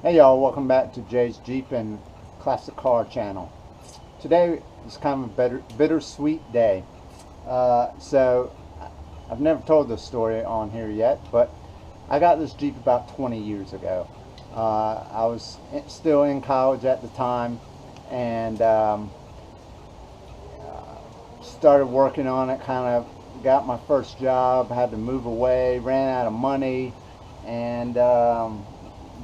Hey y'all, welcome back to Jay's Jeep and Classic Car channel. Today is kind of a bittersweet day. So I've never told this story on here yet, but I got this Jeep about 20 years ago. I was still in college at the time, and started working on it, kind of got my first job, had to move away, ran out of money, and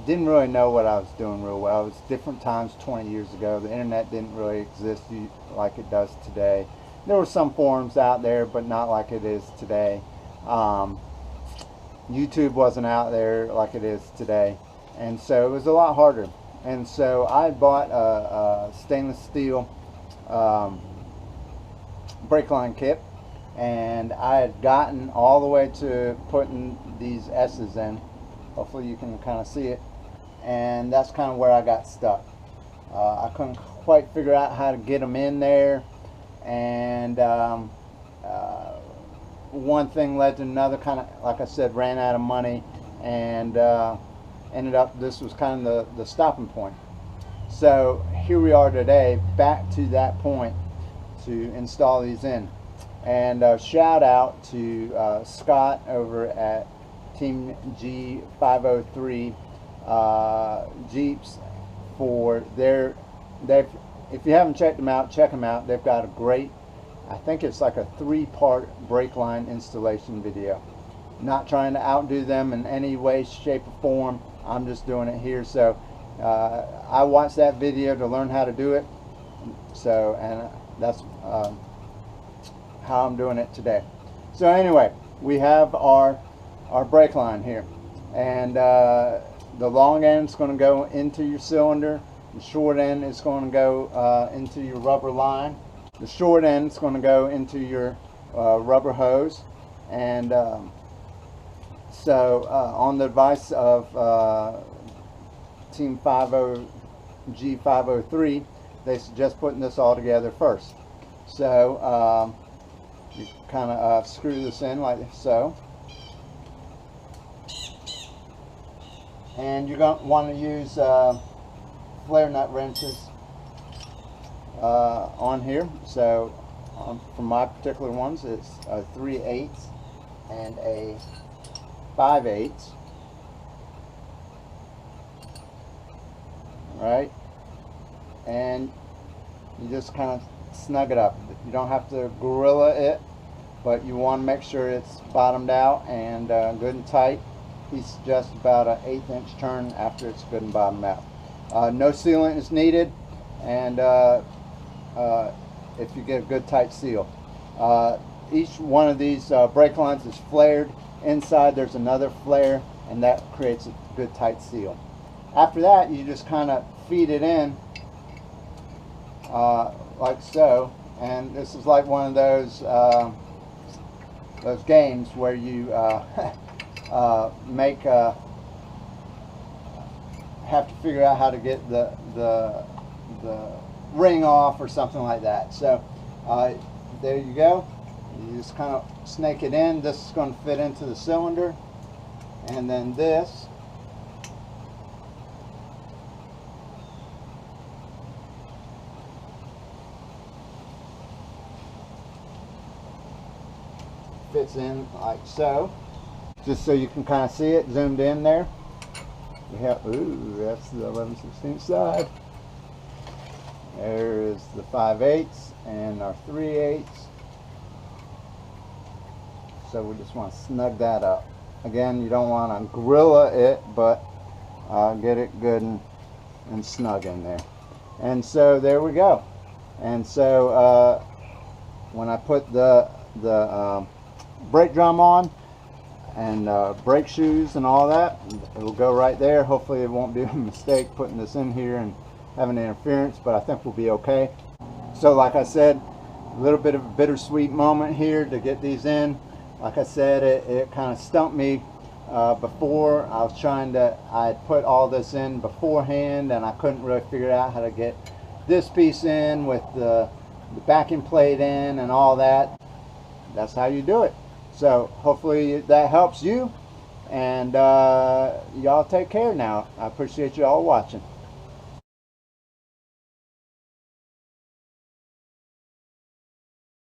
didn't really know what I was doing real well. It was different times 20 years ago. The internet didn't really exist like it does today. There were some forums out there, but not like it is today. YouTube wasn't out there like it is today, and so it was a lot harder. And so I bought a stainless steel brake line kit, and I had gotten all the way to putting these S's in. Hopefully you can kind of see it, and that's kind of where I got stuck. I couldn't quite figure out how to get them in there, and one thing led to another. Kind of, like I said, ran out of money, and ended up, this was kind of the stopping point. So here we are today, back to that point to install these in. And shout out to Scott over at Team G503 Jeeps for if you haven't checked them out, check them out. They've got a great, I think it's like a 3-part brake line installation video. Not trying to outdo them in any way, shape, or form. I'm just doing it here. So I watched that video to learn how to do it. So, and that's how I'm doing it today. So anyway, we have our brake line here, and the long end is going to go into your cylinder. The short end is going to go into your rubber line. The short end is going to go into your rubber hose. And so on the advice of Team G503, they suggest putting this all together first. So you kind of screw this in like so. And you're going to want to use flare nut wrenches on here. So for my particular ones, it's a 3/8 and a 5/8. Right, and you just kind of snug it up. You don't have to gorilla it, but you want to make sure it's bottomed out and good and tight. He suggests about an 1/8 inch turn after it's good and bottomed out. No sealant is needed, and if you get a good tight seal. Each one of these brake lines is flared. Inside there's another flare, and that creates a good tight seal. After that, you just kind of feed it in like so, and this is like one of those games where you have to figure out how to get the ring off or something like that. So there you go. You just kind of snake it in. This is going to fit into the cylinder, and then this fits in like so. Just so you can kind of see it zoomed in there. We have, ooh, that's the 11/16 side. There is the 5/8 and our 3/8. So we just want to snug that up. Again, you don't want to gorilla it, but get it good and snug in there. And so there we go. And so when I put the brake drum on and brake shoes and all that, it'll go right there. Hopefully it won't be a mistake putting this in here and having interference, but I think we'll be okay. So like I said, a little bit of a bittersweet moment here to get these in. Like I said, it kind of stumped me before. I had put all this in beforehand, and I couldn't really figure out how to get this piece in with the backing plate in and all that. That's how you do it. So hopefully that helps you. And y'all take care now. I appreciate you all watching.